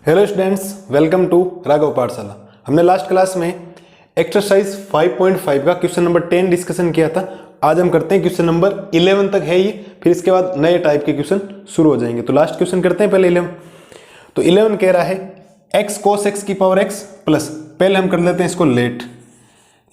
Hello students, welcome to Raghav Pathshala. हमने last class में exercise 5.5 का क्वेश्चन नंबर 10 डिस्कशन किया था। आज हम करते हैं क्वेश्चन नंबर 11 तक है ये, फिर इसके बाद नए टाइप के क्वेश्चन शुरू हो जाएंगे। तो लास्ट क्वेश्चन करते हैं पहले 11। तो 11 कह रहा है x cos x की पावर x प्लस, पहले हम कर लेते हैं इसको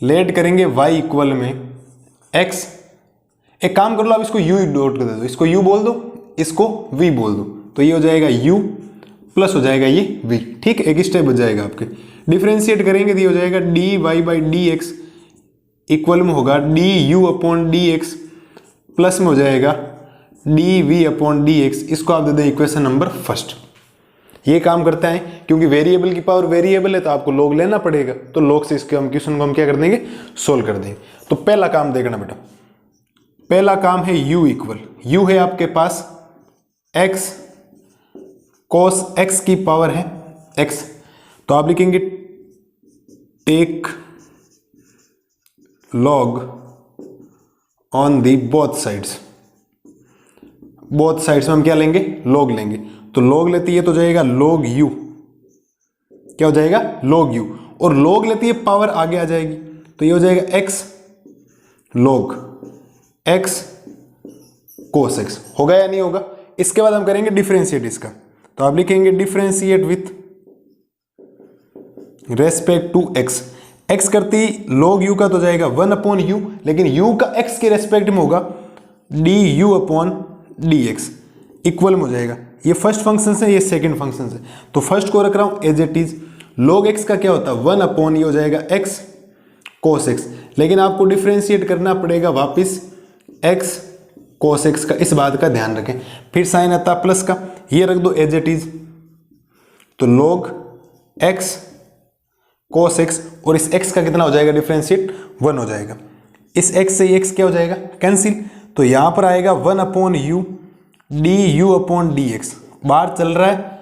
लेट करेंगे y इक्वल में x। एक काम कर लो, आप इसको u डॉट कर दो, इसको u बोल दो, इसको v बोल दो, तो ये हो जाएगा u प्लस हो जाएगा ये v। ठीक है, एक स्टेप बच जाएगा आपके। डिफ्रेंशिएट करेंगे तो ये हो जाएगा dy by D x equal में होगा du upon D x plus में हो जाएगा dv अपॉन डी एक्स। इसको आप दे दें इक्वेशन नंबर फर्स्ट। ये काम करता है क्योंकि वेरिएबल की पावर वेरिएबल है तो आपको लॉग लेना पड़ेगा, तो लॉग से इसके हम क्वेश्चन को हम क्या कर देंगे, सोल्व कर देंगे। तो पहला काम देखना बेटा, पहला काम है u इक्वल, u है आपके पास x cos x की पावर है x, तो आप लिखेंगे take log on the both sides. Both sides में हम क्या लेंगे, log लेंगे, तो log लेती है तो जाएगा log u, क्या हो जाएगा log u, और log लेती है पावर आगे आ जाएगी तो ये हो जाएगा x log x cos x। होगा या नहीं होगा? इसके बाद हम करेंगे डिफरेंशिएट इसका, तो आप लिखेंगे differentiate with respect to x। x करती log u का तो जाएगा 1 अपॉन u, लेकिन u का x के रेस्पेक्ट में होगा du अपॉन dx इक्वल में हो जाएगा। ये फर्स्ट फंक्शन है, ये सेकंड फंक्शन है, तो फर्स्ट को रख रहा हूं as it is. log x का क्या होता है 1 अपॉन, ये हो जाएगा x cos x, लेकिन आपको डिफरेंशिएट करना पड़ेगा वापिस x cos x का, इस बात का ध्यान रखें। फिर साइन आता प्लस का, ये रख दो एज इट इज, तो log x cos x, और इस x का कितना हो जाएगा डिफरेंशिएट 1 हो जाएगा। इस x से ये x क्या हो जाएगा कैंसिल, तो यहां पर आएगा 1 upon u du upon dx, बाहर चल रहा है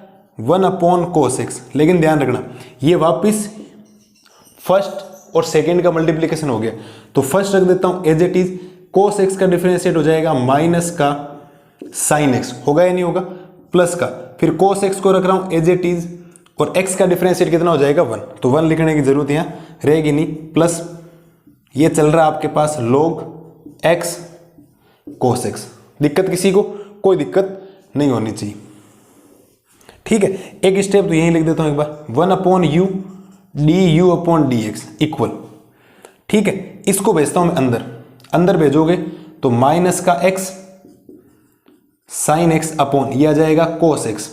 1 अपॉन cos x, लेकिन ध्यान रखना ये वापिस फर्स्ट और सेकेंड का मल्टीप्लीकेशन हो गया, तो फर्स्ट रख देता हूं as it is. cos x का डिफरेंशिएट हो जाएगा माइनस का sin x, होगा या नहीं होगा, प्लस का, फिर cos x को रख रहा हूं एज इट इज, और x का डिफरेंशिएट कितना हो जाएगा 1, तो 1 लिखने की जरूरत यहाँ रहेगी नहीं, प्लस ये चल रहा है आपके पास log x cos x। दिक्कत किसी को? कोई दिक्कत नहीं होनी चाहिए। ठीक है, एक स्टेप तो यही लिख देता हूं एक बार, 1 upon u du upon dx equal. ठीक है, इसको भेजता हूं मैं अंदर, अंदर भेजोगे तो माइनस का x साइन x अपॉन, ये आ जाएगा cos x,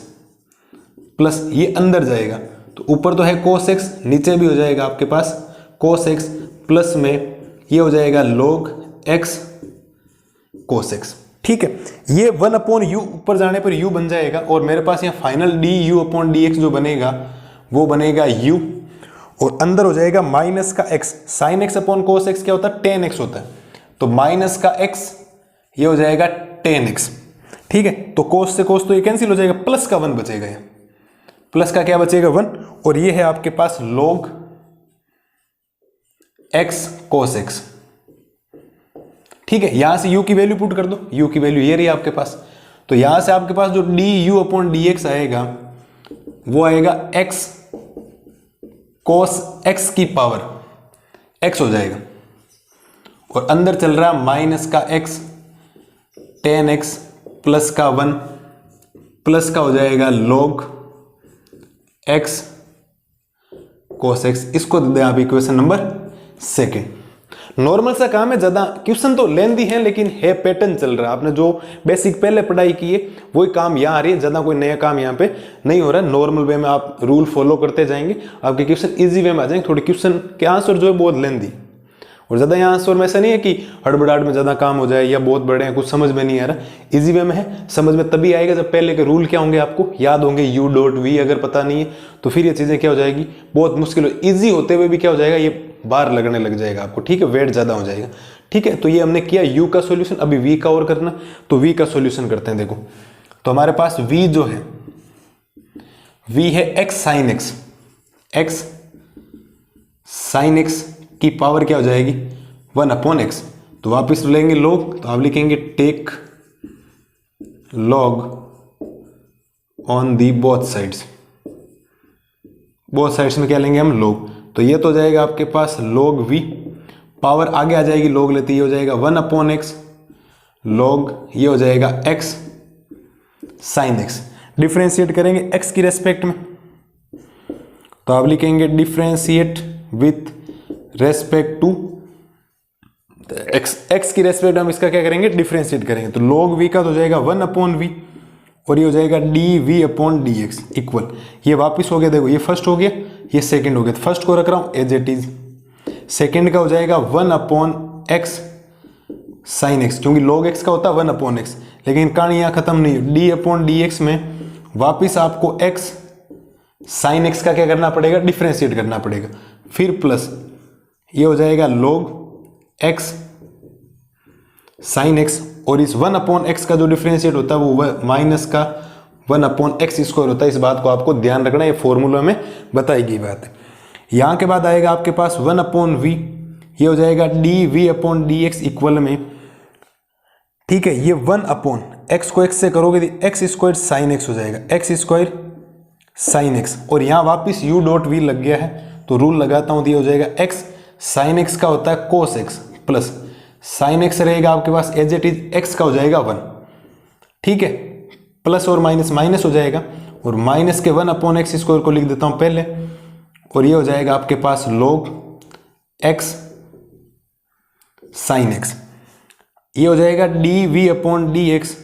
प्लस ये अंदर जाएगा तो ऊपर तो है cos x, नीचे भी हो जाएगा आपके पास cos x, प्लस में ये हो जाएगा log x cos x। ठीक है, ये 1 अपॉन u ऊपर जाने पर u बन जाएगा, और मेरे पास यहाँ फाइनल du अपॉन dx जो बनेगा वो बनेगा u, और अंदर हो जाएगा माइनस का x sine x upon cos x, क्या होता है tan x होता है, तो माइनस का x ये हो जाएगा tan x। ठीक है, तो cos से cos तो ये कैंसिल हो जाएगा, प्लस का 1 बचेगा, ये प्लस का क्या बचेगा 1, और ये है आपके पास log x cos x। ठीक है, यहां से u की वैल्यू पुट कर दो, u की वैल्यू ये रही आपके पास, तो यहां से आपके पास जो du अपॉन dx आएगा वो आएगा x cos x की पावर x हो जाएगा, और अंदर चल रहा माइनस का x tan x प्लस का 1, प्लस का हो जाएगा log x cos x। इसको दे दें आप इक्वेशन नंबर सेकेंड। नॉर्मल सा काम है, ज्यादा क्वेश्चन तो लेंदी है लेकिन है पैटर्न चल रहा है, आपने जो बेसिक पहले पढ़ाई की है वही काम यहाँ आ रही है, ज्यादा कोई नया काम यहाँ पे नहीं हो रहा है। नॉर्मल वे में आप रूल फॉलो करते जाएंगे, आपके क्वेश्चन इजी वे में आ जाएंगे। थोड़ी क्वेश्चन के आंसर जो है बहुत लेंदी, और ज्यादा यहाँ आंसर में ऐसा नहीं है कि हड़बड़ाहट में ज्यादा काम हो जाए या बहुत बड़े हैं कुछ समझ में नहीं आ रहा, इजी वे में है। समझ में तभी आएगा जब पहले के रूल क्या होंगे आपको याद होंगे, u डॉट v अगर पता नहीं है तो फिर ये चीजें क्या हो जाएगी, बहुत मुश्किल हो, इजी होते हुए भी क्या हो जाएगा, ये बार लगने लग जाएगा आपको। ठीक है, वेट ज्यादा हो जाएगा। ठीक है, तो ये हमने किया u का सोल्यूशन, अभी v का और करना, तो v का सोल्यूशन करते हैं। देखो तो हमारे पास v जो है, v है x sine x sine x की पावर क्या हो जाएगी 1 अपॉन x, तो वापिस लेंगे log, तो आप लिखेंगे take log on the both sides. Both sides में क्या लेंगे हम, log। तो ये तो हो जाएगा आपके पास log v, पावर आगे आ जाएगी log लेते, ये हो जाएगा 1/x log, ये हो जाएगा x sin x। डिफ्रेंशिएट करेंगे x की रेस्पेक्ट में, तो आप लिखेंगे differentiate with respect to x की रेस्पेक्ट हम इसका क्या करेंगे, डिफ्रेंशिएट करेंगे। तो log v का तो हो जाएगा 1/v और ये हो जाएगा dv/dx इक्वल, ये वापस हो गया, देखो ये फर्स्ट हो गया, ये सेकंड हो गया। तो फर्स्ट को रख रहा हूँ एज इट इज, सेकंड का हो जाएगा 1/x sin x, क्योंकि log x का होता है 1/x, लेकिन कहानी यहाँ खत्म नहीं है। d/dx में वापस आपको x sin x का क्या करना पड़ेगा, डिफ्रेंशिएट करना पड़ेगा, फिर प्लस ये हो जाएगा log x sin x, और इस 1/x का जो डिफ्रेंशिएट होता है वो माइनस का 1/x² होता है। इस बात को आपको ध्यान रखना है, ये फॉर्मूला में बताई गई बात है। यहाँ के बाद आएगा आपके पास 1/v, ये हो जाएगा dv/dx इक्वल में, ठीक है, ये 1/x को x से करोगे तो x² sin x हो जाएगा, x² sin x, और यहाँ वापिस u.v लग गया है, तो रूल लगाता हूँ तो ये हो जाएगा x sin x का होता है cos x plus sin x रहेगा आपके पास एज इट इज, x का हो जाएगा 1, ठीक है, प्लस और माइनस माइनस हो जाएगा, और माइनस के 1/x² को लिख देता हूँ पहले, और ये हो जाएगा आपके पास log x sin x, ये हो जाएगा dv/dx,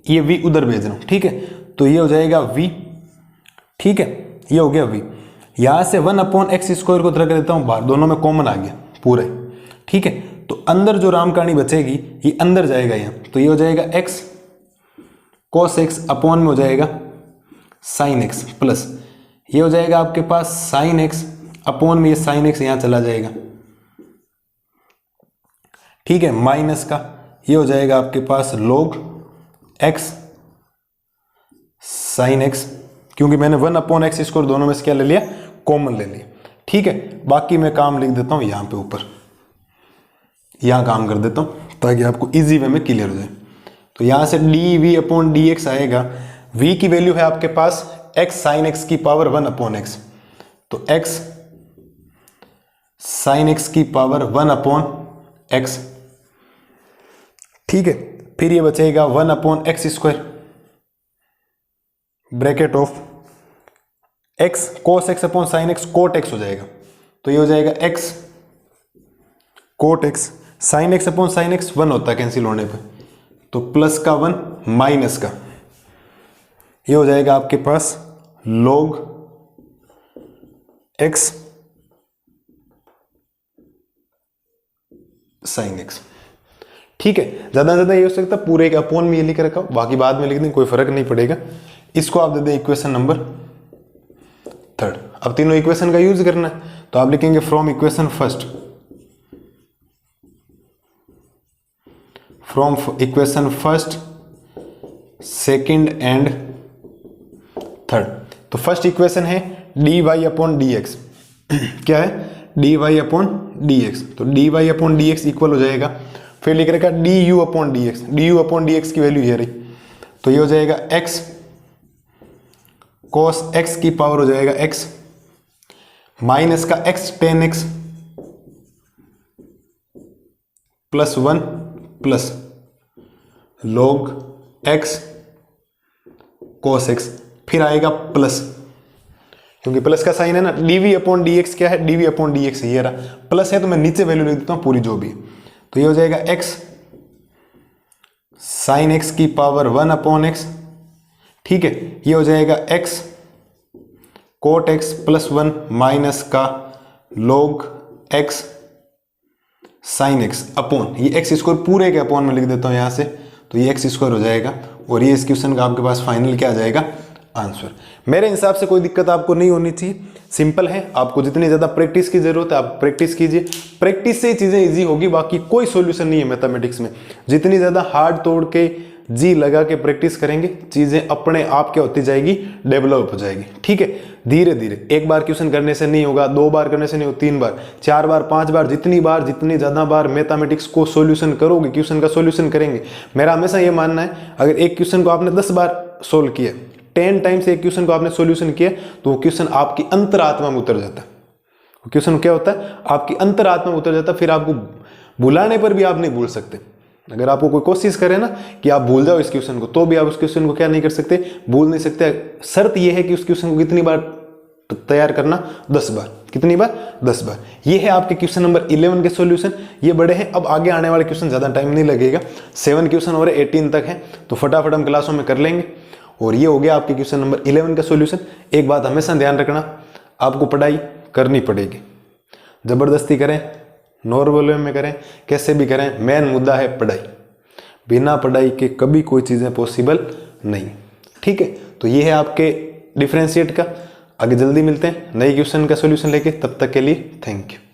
ये v उधर भेज रहा हूँ, ठीक है, तो ये हो जाएगा v, ठीक है, ये हो गया v। यहाँ से 1/x² को रख देता हूँ बाहर, दोनों में कॉमन आ गया पूरा, ठीक है, तो अंदर जो रामकहानी बचेगी ये अंदर जाएगा यहाँ, तो ये हो जाएगा x cos x अपॉन में हो जाएगा sin x प्लस ये हो जाएगा आपके पास sin x अपॉन में ये sin x यहाँ चला जाएगा, ठीक है, माइनस का ये हो जाएगा आपके पास log x sin x, क्योंकि मैंने 1/x² दोनों में से क्या ले लिया, कॉमन ले लिया, ठीक है। बाकी मैं काम लिख देता हूँ यहाँ पे ऊपर, यहाँ काम कर देता हूँ ताकि आपको इजी वे में क्लियर हो जाए। तो यहाँ से dv/dx आएगा, v की वैल्यू है आपके पास x sin x की पावर 1/x, तो x sin x की पावर 1/x, ठीक है, फिर ये बचेगा 1/x² bracket of x cos x upon sin x cot x हो जाएगा, तो ये हो जाएगा x cot x, sin x upon sin x 1 होता है कैंसिल होने पे, तो प्लस का 1 माइनस का ये हो जाएगा आपके पास log x sin x, ठीक है। ज्यादा से ज्यादा ये हो सकता है पूरे के अपॉन में ये लिख रखा हो, बाकी बाद में लिख दें, कोई फर्क नहीं पड़ेगा। इसको आप दे दें इक्वेशन नंबर 3। अब तीनों इक्वेशन का यूज करना है, तो आप लिखेंगे from equation first, from equation first second and third. तो फर्स्ट इक्वेशन है dy/dx, क्या है, dy/dx, तो dy/dx इक्वल हो जाएगा, फिर लिख रखा du/dx, du/dx की वैल्यू ये रही, तो ये हो जाएगा x cos x की पावर हो जाएगा x माइनस का x tan x plus 1 plus log x cos x, फिर आएगा प्लस, क्योंकि प्लस का साइन है ना, dv/dx क्या है, dv/dx ये रहा, प्लस है तो मैं नीचे वैल्यू लिख देता हूं पूरी जो भी है, तो ये हो जाएगा x sin x की पावर 1/x, ठीक है, ये हो जाएगा x cot x plus 1 minus का log x sin x upon ये x² पूरे के अपॉन में लिख देता हूं यहां से, तो ये x² हो जाएगा, और ये इस क्वेश्चन का आपके पास फाइनल क्या आ जाएगा, आंसर। मेरे हिसाब से कोई दिक्कत आपको नहीं होनी चाहिए, सिंपल है। आपको जितनी ज़्यादा प्रैक्टिस की जरूरत है आप प्रैक्टिस कीजिए, प्रैक्टिस से ही चीज़ें इजी होगी, बाकी कोई सॉल्यूशन नहीं है मैथमेटिक्स में। जितनी ज़्यादा हार्ड तोड़ के जी लगा के प्रैक्टिस करेंगे चीज़ें अपने आप क्या होती जाएगी, डेवलप हो जाएगी, ठीक है। धीरे धीरे एक बार क्वेश्चन करने से नहीं होगा, 2 बार करने से नहीं होगा, 3 बार 4 बार 5 बार, जितनी ज़्यादा बार मैथमेटिक्स को सॉल्यूशन करोगे, क्वेश्चन का सॉल्यूशन करेंगे। मेरा हमेशा ये मानना है, अगर एक क्वेश्चन को आपने 10 बार सोल्व किया 10 टाइम्स एक क्वेश्चन को आपने सॉल्यूशन किया तो वो क्वेश्चन आपकी अंतरात्मा में उतर जाता है। वो क्वेश्चन क्या होता है, आपकी अंतरात्मा में उतर जाता है, फिर आपको बुलाने पर भी आप नहीं भूल सकते। अगर आपको कोई कोशिश करे ना कि आप भूल जाओ इस क्वेश्चन को, तो भी आप उस क्वेश्चन को क्या नहीं कर सकते, भूल नहीं सकते। शर्त यह है कि उस क्वेश्चन को कितनी बार तैयार करना, 10 बार। कितनी बार? 10 बार। ये है आपके क्वेश्चन नंबर 11 के सॉल्यूशन। ये बड़े हैं, अब आगे आने वाले क्वेश्चन ज्यादा टाइम नहीं लगेगा, 7 क्वेश्चन और 18 तक है, तो फटाफट हम क्लासों में कर लेंगे। और ये हो गया आपके क्वेश्चन नंबर 11 का सॉल्यूशन। एक बात हमेशा ध्यान रखना, आपको पढ़ाई करनी पड़ेगी, जबरदस्ती करें, नॉर्मल वे में करें, कैसे भी करें, मेन मुद्दा है पढ़ाई। बिना पढ़ाई के कभी कोई चीजें पॉसिबल नहीं। ठीक है, तो ये है आपके डिफरेंशिएट का। आगे जल्दी मिलते हैं नए क्वेश्चन का सॉल्यूशन लेके, तब तक के लिए थैंक यू।